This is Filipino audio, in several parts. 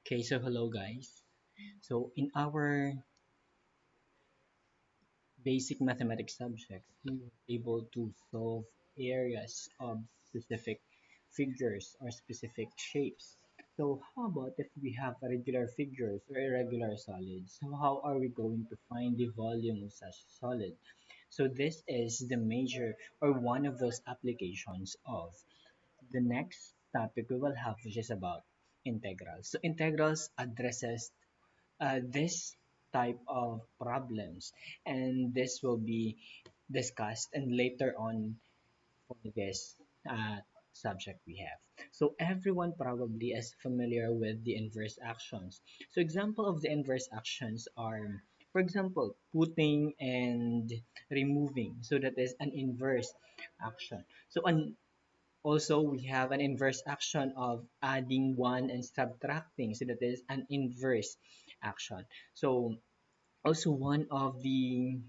Okay, so hello guys. So in our basic mathematics subjects, we were able to solve areas of specific figures or specific shapes. So how about if we have regular figures or irregular solids? So how are we going to find the volume of such a solid? So this is the major or one of those applications of the next topic we will have, which is about integrals. So integrals addresses this type of problems, and this will be discussed and later on for this uh, subject we have. So everyone probably is familiar with the inverse actions. So example of the inverse actions are, for example, putting and removing. So that is an inverse action. So also we have an inverse action of adding one and subtracting. So that is an inverse action. So also one of the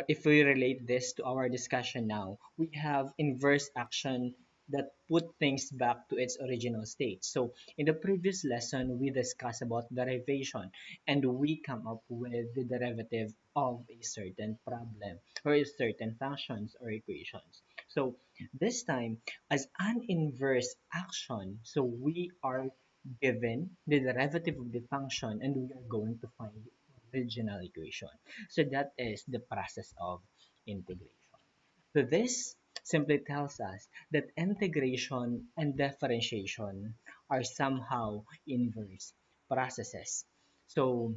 if we relate this to our discussion now, we have inverse action that put things back to its original state. So in the previous lesson, we discussed about derivation and we come up with the derivative of a certain problem or a certain functions or equations. So this time, as an inverse action, so we are given the derivative of the function and we are going to find the original equation. So that is the process of integration. So this simply tells us that integration and differentiation are somehow inverse processes. So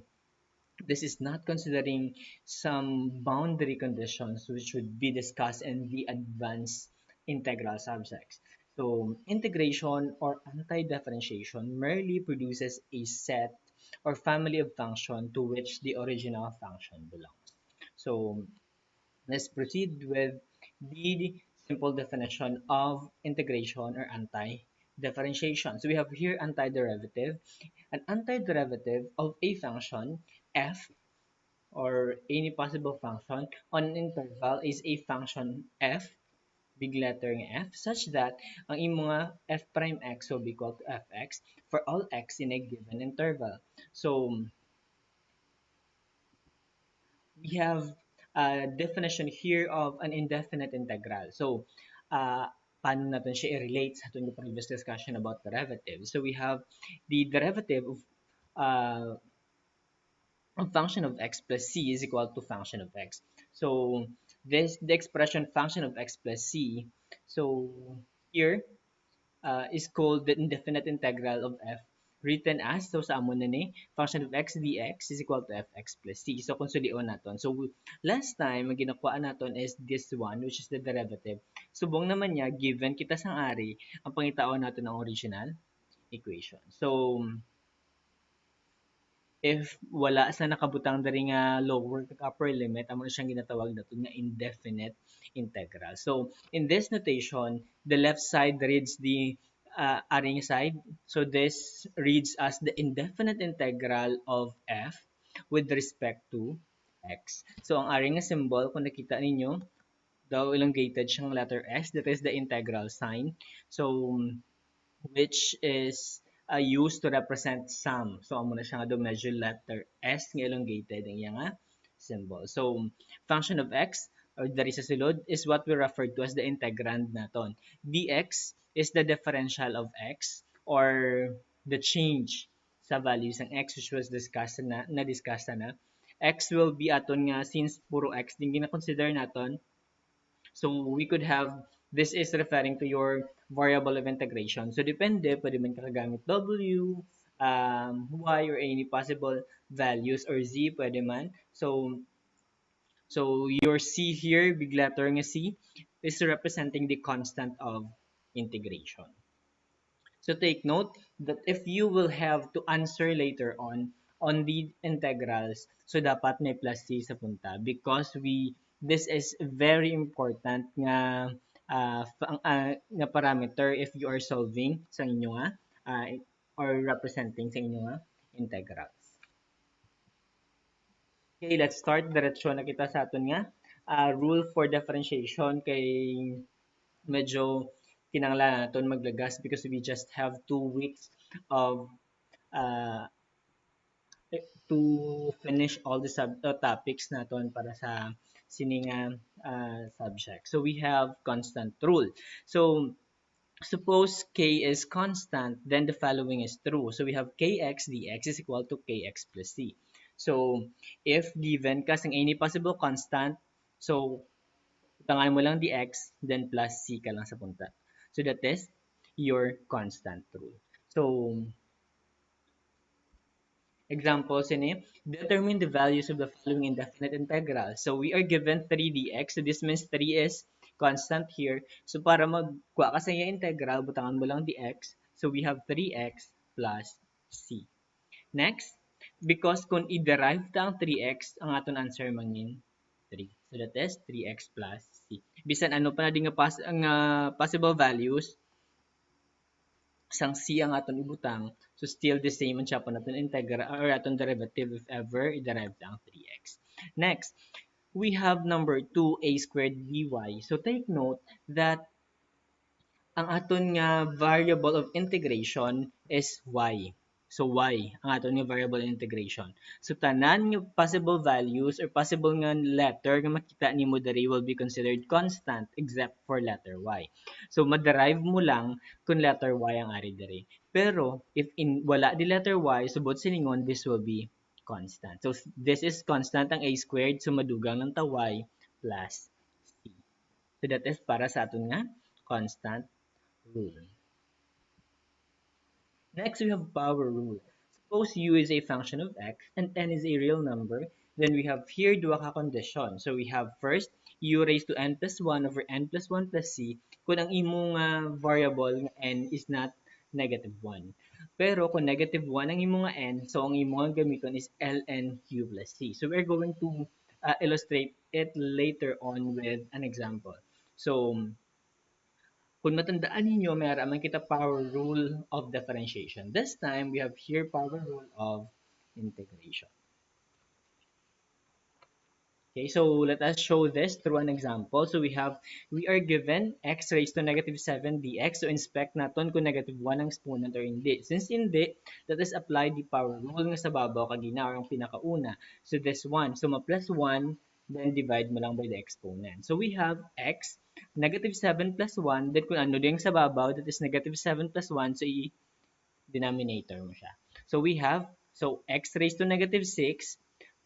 this is not considering some boundary conditions which would be discussed in the advanced integral subjects. So integration or anti-differentiation merely produces a set or family of function to which the original function belongs. So let's proceed with the simple definition of integration or anti-differentiation. So we have here antiderivative. An antiderivative of a function f or any possible function on an interval is a function f, big letter f, such that ang imong mga f prime x will be equal to fx for all x in a given interval. So we have a definition here of an indefinite integral. So, paano natin siya i-relate sa ating previous discussion about derivatives? So, we have the derivative uh, of function of x plus c is equal to function of x. So, the expression function of x plus c, so here, is called the indefinite integral of f written as, so sa amon na ni, function of x dx is equal to fx plus c. So, konsulion naton. So, last time, ang ginakuha naton is this one, which is the derivative. Subong naman niya, given kita sang ari, ang pangitaon natin ng original equation. So, if wala sa nakabutang diri nga lower kag upper limit, amo na siyang ginatawag nato nga indefinite integral. So in this notation, the left side reads the aring side. So this reads as the indefinite integral of f with respect to x. So ang aring nga symbol, kung nakita ninyo, daw elongated siyang letter S, that is the integral sign. So which is used to represent sum. So, amo na siya nga do medyo letter S nga elongated ang iya nga symbol. So, function of x or dari sa sulod is what we refer to as the integrand naton. Dx is the differential of x or the change sa values ng x which was discussed na-discuss na. X will be aton nga since puro x din gina-consider naton. So we could have, this is referring to your variable of integration. So depende, pwede man kakagamit W, Y, or any possible values, or Z, pwede man. So your C here, big letter nga C, is representing the constant of integration. So take note that if you will have to answer later on the integrals, so dapat may plus C sa punta because this is very important nga nga parameter if you are solving sa inyo nga or representing sa inyo nga integrals. Okay, let's start. Diretso na kita sa aton nga rule for differentiation kay medyo kinanglan naton maglagas because we just have 2 weeks of uh, to finish all the topics naton para sa sininga subject. So we have constant rule. So suppose k is constant, then the following is true. So we have kx dx is equal to kx plus c. So if given kasing any possible constant, so utangan mo lang dx, then plus c ka lang sa punta. So that is your constant rule. So examples in it, determine the values of the following indefinite integral. So we are given 3 dx. So this means 3 is constant here. So para magkuha ka sa iya integral, butangan mo lang dx. So we have 3x plus c. Next, because kung i-derive ta ang 3x, ang aton answer mangin 3. So that is 3x plus c. Bisan ano pa na din nga ang possible values, sang c ang aton ibutang, so still the same ang siya po natin integral or aton derivative if ever i-derive ang 3x. Next, we have number 2 a squared by. So take note that ang aton nga variable of integration is y. So y ang aton nga variable integration. So tanan nga possible values or possible nga letter nga makita nimo diri will be considered constant except for letter y. So ma-derive mo lang kung letter y ang ari diri. Pero if wala di letter y, subot siningon this will be constant. So this is constant ang a squared, so madugang lang ta y plus c. So that is para sa aton nga constant rule. Next, we have power rule. Suppose u is a function of x and n is a real number, then we have here duha ka condition. So we have first, u raised to n plus 1 over n plus 1 plus c kung ang imong variable n is not negative 1. Pero kung negative 1 ang imong n, so ang imong gamiton is ln q plus c. So we're going to illustrate it later on with an example. So kung matandaan ninyo, mayroon man kita power rule of differentiation. This time, we have here power rule of integration. Okay, so let us show this through an example. So we are given x raised to negative 7 dx. So inspect natin kung negative 1 ang exponent or hindi. Since hindi, let us apply the power rule nga sa babaw kagina or ang pinakauna. So this one. So ma-plus 1, then divide mo lang by the exponent. So we have x, negative 7 plus 1, then kung ano din sa babaw, that is negative 7 plus 1, so i-denominator mo siya. So we have, so x raised to negative 6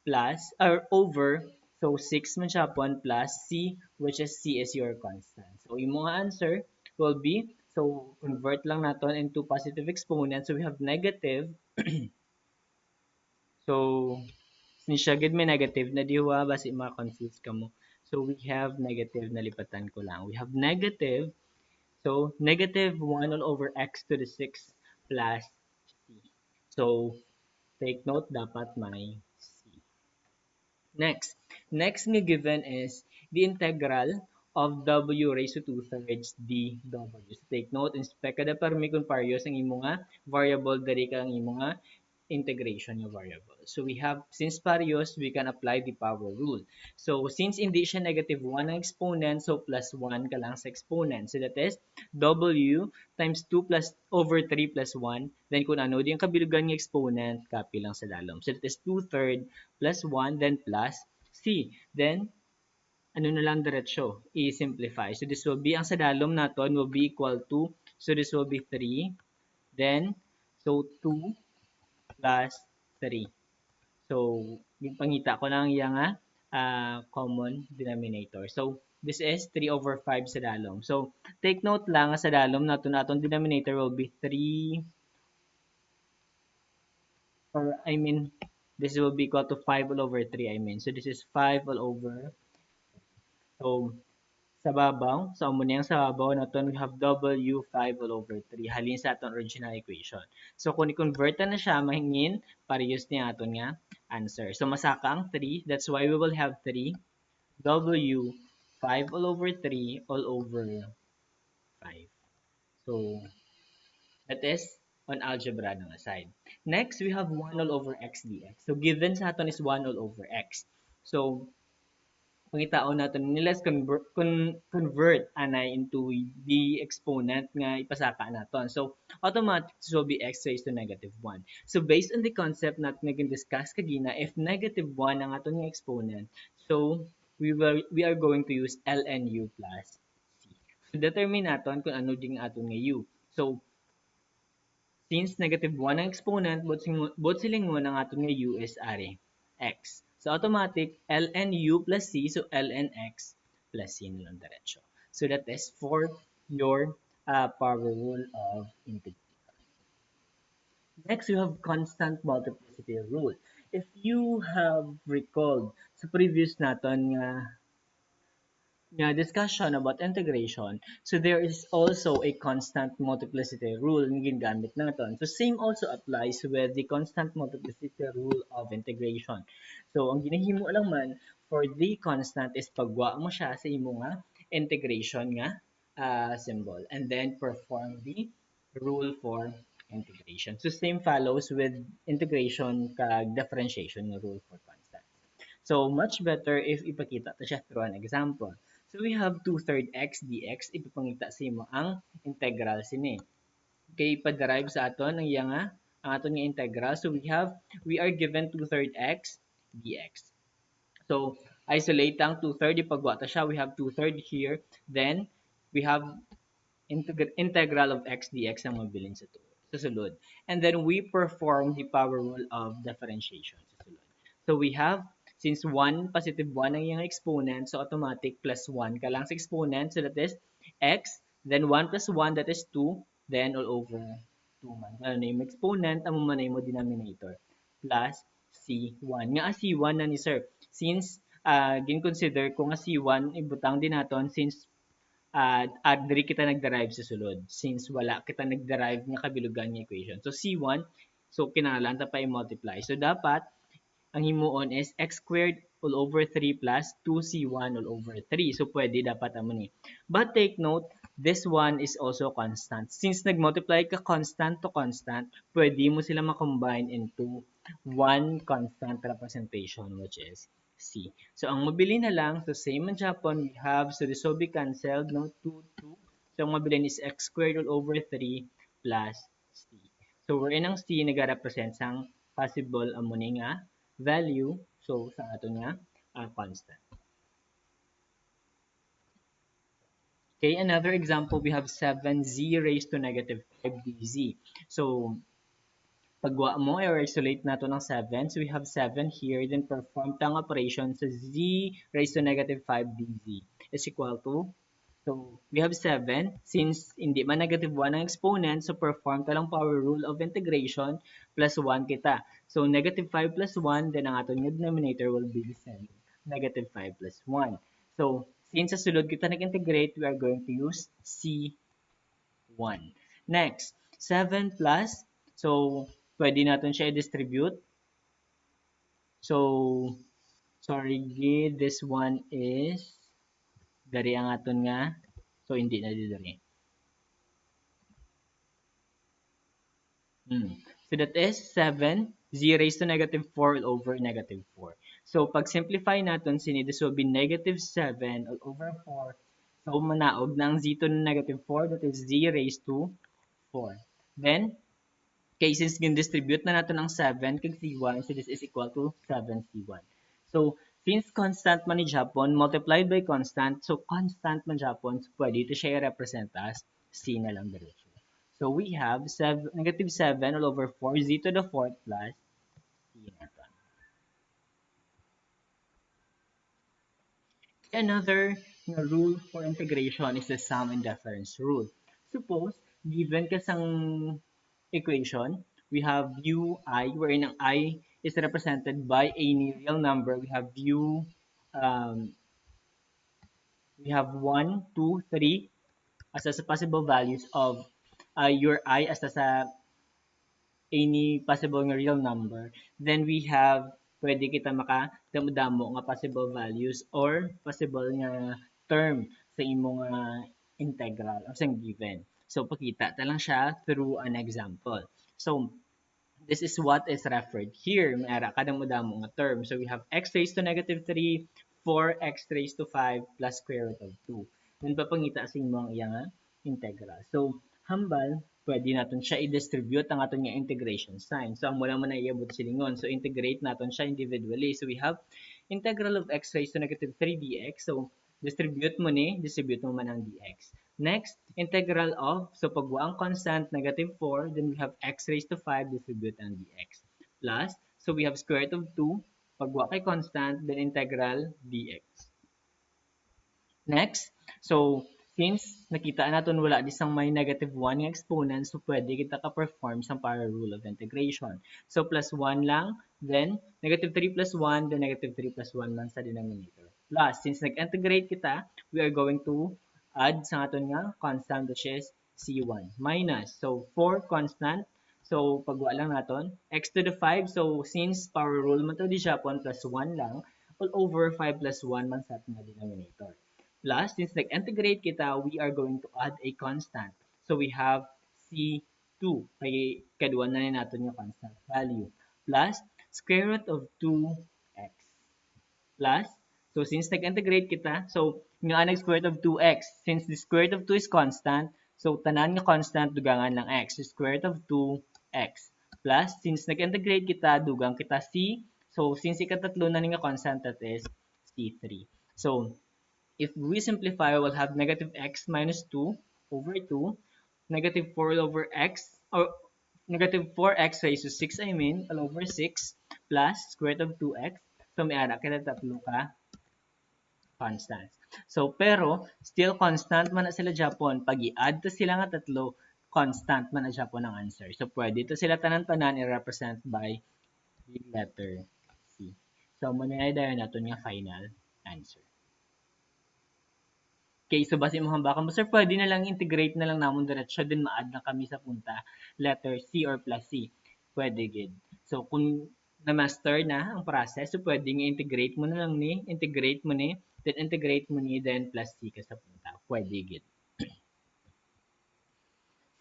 plus, or over, so 6 man siya pon plus c, which is c is your constant. So yung mga answer will be, so convert lang natin into positive exponent. So we have negative, so since siya gid may negative na diwa, basi ma-confuse ka mo. So we have negative, nalipatan ko lang. We have negative, so negative 1 all over x to the 6 plus c. So take note, dapat may c. Next nga given is the integral of w raised to 2/3 dw. So take note, inspect kada parmi kung parios ang imo nga variable dari ka ang imo nga integration yung variable. So we have, since parios, we can apply the power rule. So since hindi siya negative 1 ang exponent, so plus 1 ka lang sa exponent. So that is w times 2 plus over 3 plus 1. Then kung ano din kabilugan ng exponent, copy lang sa dalom. So that is 2/3 plus 1, then plus c. Then ano na lang diretsyo, i-simplify. So this will be, ang sa dalom naton will be equal to, so this will be 3, then, so 2 plus 3. So, yung pangita ko lang yung common denominator. So, this is 3 over 5 sa dalom. So, take note lang sa dalom na naton denominator will be 3, or I mean, this will be equal to 5 all over 3, I mean. So, this is 5 all over. So, sa babaw, sa umunang sa babaw naton we have w 5 all over 3 halin sa aton original equation. So kung i-convert na siya, mahingin parehas niya aton nga answer. So masaka ang 3, that's why we will have 3 w 5 all over 3 all over 5. So that is on algebra ng aside. Next, we have 1 all over x dx. So given sa aton is 1 all over x. So pangitaon naton ni let's convert anay into the exponent nga ipasaka naton. So automatic this will be x raised to negative 1. So based on the concept natin naging discuss kagina, if negative 1 ang aton nga exponent, so we are going to use ln u plus c. So determine naton kung ano ding aton nga u. So since negative 1 ang exponent, both silingon ang aton nga u is ari x. So automatic ln u plus c, so ln x plus c na lang diretso. So that is for your power rule of integration. Next, you have constant multiplicity rule. If you have recalled sa previous naton discussion about integration, so there is also a constant multiplicity rule na ginagamit natin. So same also applies with the constant multiplicity rule of integration. So ang ginahimo lang man for the constant is pagwa mo siya sa imo nga integration nga symbol and then perform the rule for integration. So same follows with integration kag differentiation nga rule for constant. So much better if ipakita ta siya through an example. So we have 2/3 x dx, ipapangita sa imo ang integral sini. Kay pa-derive sa aton ang iya nga ang aton nga integral. So we are given 2/3 x dx. So isolate ang 2/3 ipagwa ta siya, we have 2/3 here. Then we have integral of x dx ang mabilin sa sulod. And then we perform the power rule of differentiation sa sulod. So we have, since 1, positive 1 ang iyang exponent, so automatic plus 1 ka lang sa exponent, so that is x, then 1 plus 1, that is 2, then all over 2 man. Ano na yung exponent, ang manay mo denominator, plus C1. Nga C1 na ni sir, since gin-consider ko nga C1, ibutang din naton since diri kita nag-derive sa sulod since wala kita nag-derive nga kabilugan nga equation. So C1, so kinahanglan ta pa i-multiply. So dapat ang himuon is x squared all over 3 plus 2c1 all over 3. So pwede dapat amo ni. But take note, this one is also constant. Since nag-multiply ka constant to constant, pwede mo sila ma-combine into one constant representation which is C. So, ang mabili na lang, so same in Japan, we have, so this will be cancelled, no? 2, 2. So, ang mabili is x squared all over 3 plus C. So, wherein ang C nag-represent sang possible among nga value, so, sa ato nga constant. Okay, another example, we have 7z raised to negative 5 dz. So, pagwa mo, i-isolate nato ng 7. So, we have 7 here. Then, perform tang operation. So, z raised to negative 5 dz is equal to, so, we have 7. Since hindi man negative 1 ang exponent, so, perform ta lang power rule of integration plus 1 kita. So, negative 5 plus 1, then ang aton nga denominator will be the same. Negative 5 plus 1. So, since sa sulod kita nag-integrate, we are going to use C1. Next, 7 plus, so, pwede natin siya i-distribute. So, sorry, this one is dari ang aton nga. So, hindi na dari. So, that is 7, z raised to negative 4 all over negative 4. So, pag simplify natin, this will be negative 7 all over 4. So, manaog ng z to negative 4, that is z raised to 4. Then, okay, since gin-distribute na natin ang 7 kag C1, so this is equal to 7C1. So, since constant man ni Japon, multiplied by constant, so constant man Japon, so pwede ito siya i-represent as C na lang diretso. So, we have negative 7 all over 4, Z to the 4th plus C natin. Another rule for integration is the sum and difference rule. Suppose, given kasang equation, we have ui, wherein ang I is represented by any real number. We have 1, 2, 3 as a possible values of your I as a any possible nga real number. Then we have, pwede kita makadamo-damo nga possible values or possible nga term sa imong integral o sa given. So, pakita ta lang siya through an example. So, this is what is referred here. May ara ka damo-damo nga term. So, we have x raised to negative 3, 4x raised to 5 plus square root of 2. Then papangita sa inyo ang iyang integral. So, hambal, pwede natin siya i-distribute ang aton nga integration sign. So, ang wala man na iabot silingon. So, integrate natin siya individually. So, we have integral of x raised to negative 3 dx. So, distribute mo distribute mo man ang dx. Next, integral of, so pagwa ang constant, negative 4, then we have x raised to 5, distribute ang dx. Plus, so we have square root of 2, pagwa kay constant, then integral dx. Next, so since nakita natin wala disang may negative 1 nga exponent, so pwede kita ka-perform sa power rule of integration. So plus 1 lang, then negative 3 plus 1, then negative 3 plus 1 man sa denominator. Plus, since nag-integrate kita, we are going to add sa aton nga constant which is C1 minus. So 4 constant, so pagwa lang naton, x to the 5, so since power rule man to di Japan, plus 1 lang, all over 5 plus 1 man sa ating denominator. Plus, since nag-integrate kita, we are going to add a constant. So, we have C2. Kaya kaduan na natin yung constant value. Plus, square root of 2x. Plus, so since nag-integrate kita, so nga square root of 2x. Since the square root of 2 is constant, so tanan nga constant, dugangan lang x. So, square root of 2x. Plus, since nag-integrate kita, dugang kita c. So, since ikatatlo na nga constant, that is c3. So, if we simplify, we'll have negative x minus 2 over 2, negative 4 over x, or negative 4x raised to 6, I mean, all over 6, plus square root of 2x. So, may ara kita tatlo ka constants. So, pero, still constant man na sila Japon. Pag i-add to sila nga tatlo, constant man na Japon ang answer. So, pwede ito sila tanan-tanan i-represent by the letter C. So, muna na natin yung final answer. Okay, so base mo hamba ka mo, sir, pwede na lang integrate na lang namon diretso, din ma-add na kami sa punta, letter C or plus C. Pwede, good. So, kung na-master na ang process, so pwede nga integrate mo na lang integrate mo then integrate mo then plus C ka sa punta. Pwede, good.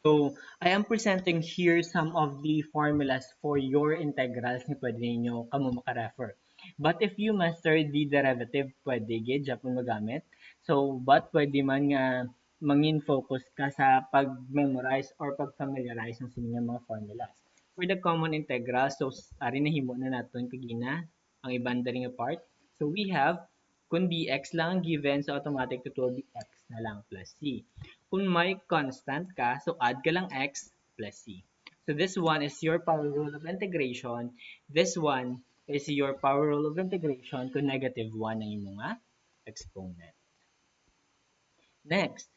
So, I am presenting here some of the formulas for your integrals na pwede ninyo kamo makarefer. But if you master the derivative, pwede gid Japon magamit. So, but pwede man nga mangin focus ka sa pag-memorize or pag-familiarize ng sining mga formulas. For the common integral, so ari nahimo na naton kagina ang ibanda ring part. So, we have kung dx lang ang given, so automatic to be x na lang plus c. Kung may constant ka, so add ka lang x plus c. So this one is your power rule of integration. This one is your power rule of integration kung negative 1 ang imong exponent. Next,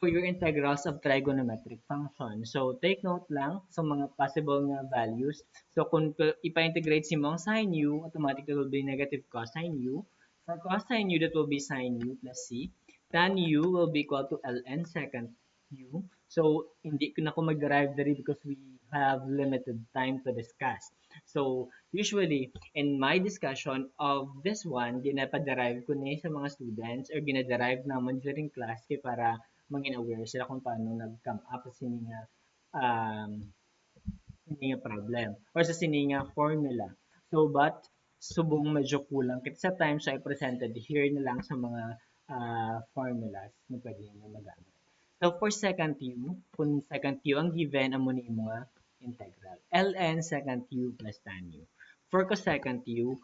for your integrals of trigonometric function. So take note lang sa mga possible nga values. So kung ipa-integrate si mong sin u, automatically will be negative cosine u. For cosine u, that will be sin u plus c. Tan u will be equal to ln secant u. So, hindi ko na ako mag-derive dari because we have limited time to discuss. So, usually, in my discussion of this one, ginapa-derive ko na sa mga students or gina-derive naman during class kay para mangin aware sila kung paano nag-come up sa sininga problem or sa sininga formula. So, but subong medyo kulang. Kasi sa time, so I presented here na lang sa mga formulas na pwede nyo magamit. So, for secant u, kung secant u ang given, amo ni mga integral. ln secant u plus tan u. For cosecant u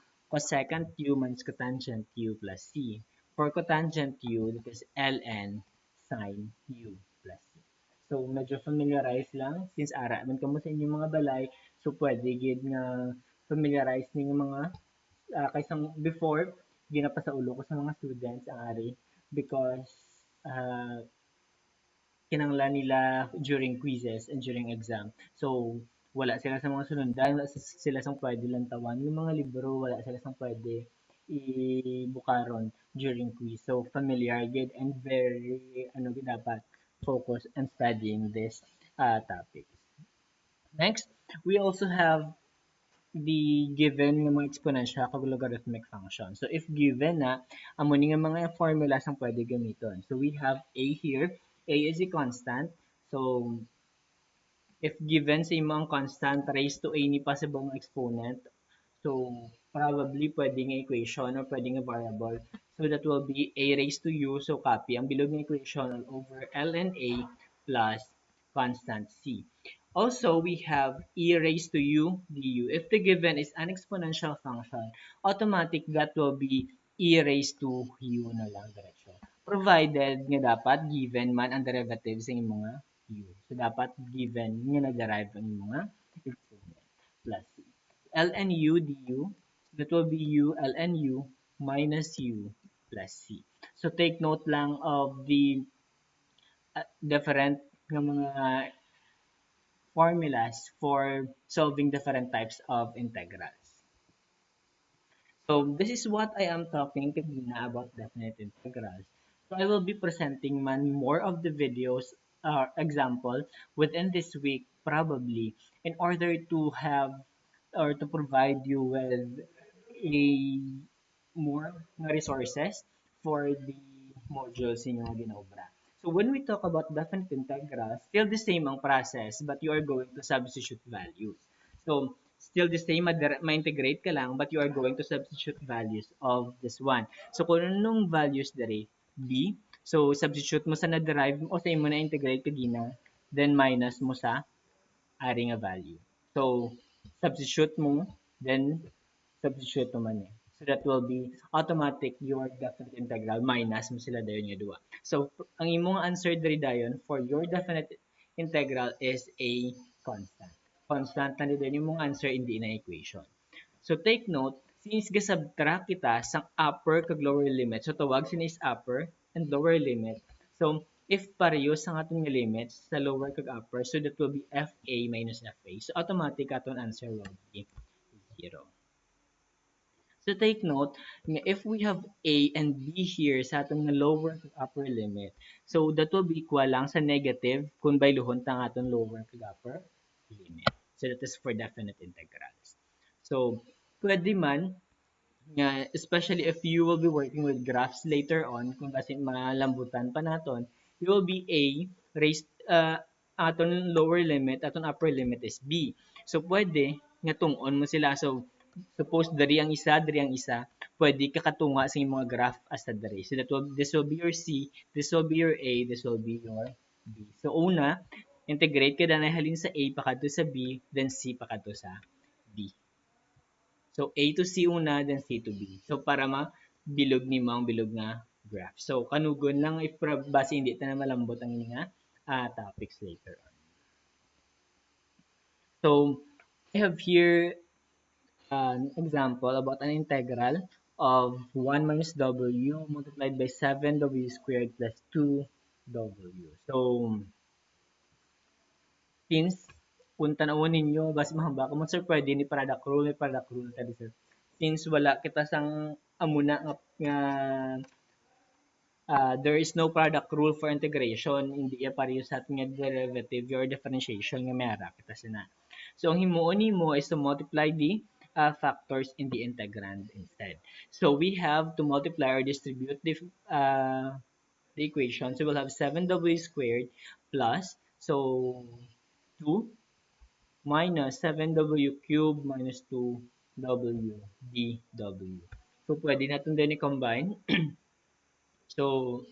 minus cotangent u plus c. For cotangent u, that is ln sin u plus c. So, medyo familiarize lang. Since ara man kamo sa inyong mga balay, so pwede gid nga familiarize ninyo mga kaysang before, ginapa sa ulo ko sa mga students ang ari because kinanglan nila during quizzes and during exam. So, wala sila sa mga sunundan, wala sila sa pwede lantawan. Yung mga libro, wala sila sa pwede ibukaron during quiz. So, familiar good and very, dapat focus on studying this topic. Next, we also have the given ng mga exponential kag logarithmic function. So, if given na, amo ni nga mga formulas ang pwede gamiton. So, we have a here. A is a constant. So, if given sa imong constant raised to any possible exponent, So, probably pwedeng equation or pwedeng variable. So, that will be a raised to u. So, copy ang bilog ng equation all over ln a plus constant c. Also, we have e raised to u du. If the given is an exponential function, automatic that will be e raised to u na lang diretso. Provided nga dapat given man ang derivatives ng mga u. So, dapat given nga na-derive ang mga exponent plus c. ln u du, that will be u ln u minus u plus c. So take note lang of the different ng mga formulas for solving different types of integrals. So this is what I am talking kanina about definite integrals. So I will be presenting man more of the videos example within this week probably in order to have or to provide you with a more resources for the modules in yung ginobra. So when we talk about definite integrals, still the same ang process but you are going to substitute values. So still the same, ma-integrate ka lang but you are going to substitute values of this one. So kung anong values dere, b, so substitute mo sa na-derive o sa imo na-integrate kagina, then minus mo sa adding a value. So substitute mo, then substitute naman eh. So that will be automatic your definite integral minus mo sila dayon nga duwa. So ang imong answer diri dayon for your definite integral is a constant. Constant na din yung answer hindi na equation. So take note, since gasubtract kita sa upper kag lower limit, so tawag sini is upper and lower limit. So if pareho sa aton nga limits sa lower kag upper, so that will be FA minus FA. So automatic aton answer will be 0. So take note, if we have A and B here sa atong lower to upper limit, so that will be equal lang sa negative kung by luhon tang atong lower to upper limit. So that is for definite integrals. So pwede man, nga, especially if you will be working with graphs later on, kung kasi malambutan pa naton, you will be A raised, aton lower limit, aton upper limit is B. So pwede nga tungon mo sila. So suppose dari ang isa, pwede kakatunga sa mga graph as sa dari. So this will be your C, this will be your A, this will be your B. So una, integrate ka na halin sa A pakadto sa B, then C pakadto sa B. So A to C una, then C to B. So para bilog ni mo ang bilog nga graph. So kanugon lang if base hindi ta na malambot ang nga topics later on. So I have here an example about an integral of 1 minus w multiplied by 7w squared plus 2w. So, since kung tanawon ninyo, basta mahaba ko mo, sir, pwede ni product rule tadi, sir. Since wala kita sang amuna nga there is no product rule for integration, hindi ya pareho sa ating derivative or differentiation nga mayara kita sina. So, ang himuon nimo is to multiply the factors in the integrand instead. So, we have to multiply or distribute the equation. So, we'll have 7w squared plus, so, 2 minus 7w cubed minus 2w dw. So, pwede natin din i-combine. So,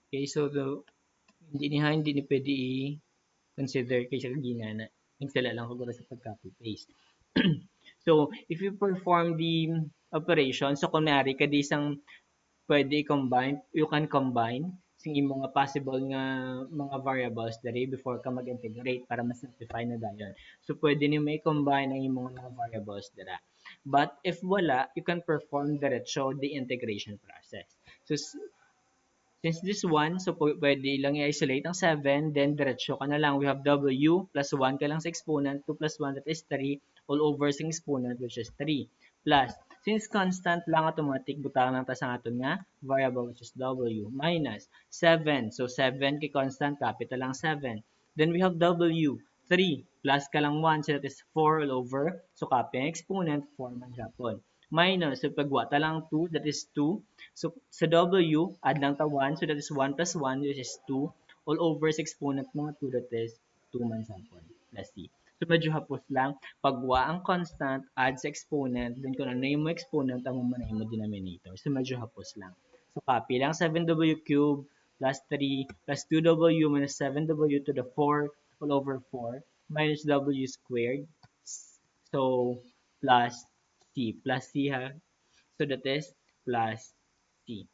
okay, so hindi ni pwede i-consider kay siya kagina na nagsala lang ko sa pag-copy paste. So, if you perform the operation, so kung mayari ka di isang pwede i-combine, you can combine sing mga possible nga mga variables dere before ka mag-integrate para mas simplify na dayon. So, pwede ni may combine ang mga variables dira. But if wala, you can perform diretso the integration process. So, since this one, so pwede lang i-isolate ang 7, then diretso ka na lang. We have w plus 1 ka lang sa exponent, 2 plus 1 that is 3, all over sa exponent which is 3. Plus, since constant lang automatic, butang lang ta sa aton nga variable which is w, minus 7. So 7 kay constant, capital lang 7. Then we have w, 3, plus ka lang 1, so that is 4 all over. So copy ang exponent, 4 man Japon. Minus, so pagwata lang 2, that is 2. So sa W, add lang ta 1. So that is 1 plus 1, which is 2. All over sa exponent mga 2, that is 2 man sample plus C. So medyo hapos lang. Pagwa ang constant, add sa exponent, then kung ano yung mo exponent, ang mo mo denominator. So medyo hapos lang. So copy lang 7w cubed plus 3 plus 2w minus 7w to the 4 all over 4 minus w squared. So plus c ha. So that is plus c.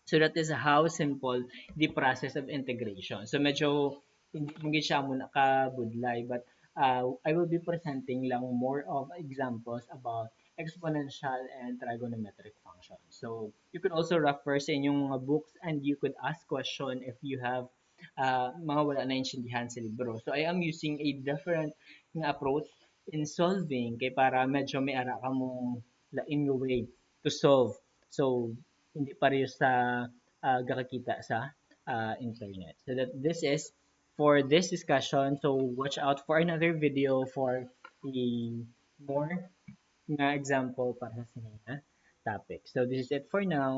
So that is how simple the process of integration. So medyo hindi siya muna ka-budlay, but I will be presenting lang more of examples about exponential and trigonometric functions. So you could also refer sa inyong mga books and you could ask question if you have mga wala na intindihan sa libro. So I am using a different nga approach in solving kay para medyo may ara ka mong lain nga way to solve. So hindi pareho sa gakakita sa internet. So that this is for this discussion. So watch out for another video for a more nga example para sa sinina topic. So this is it for now.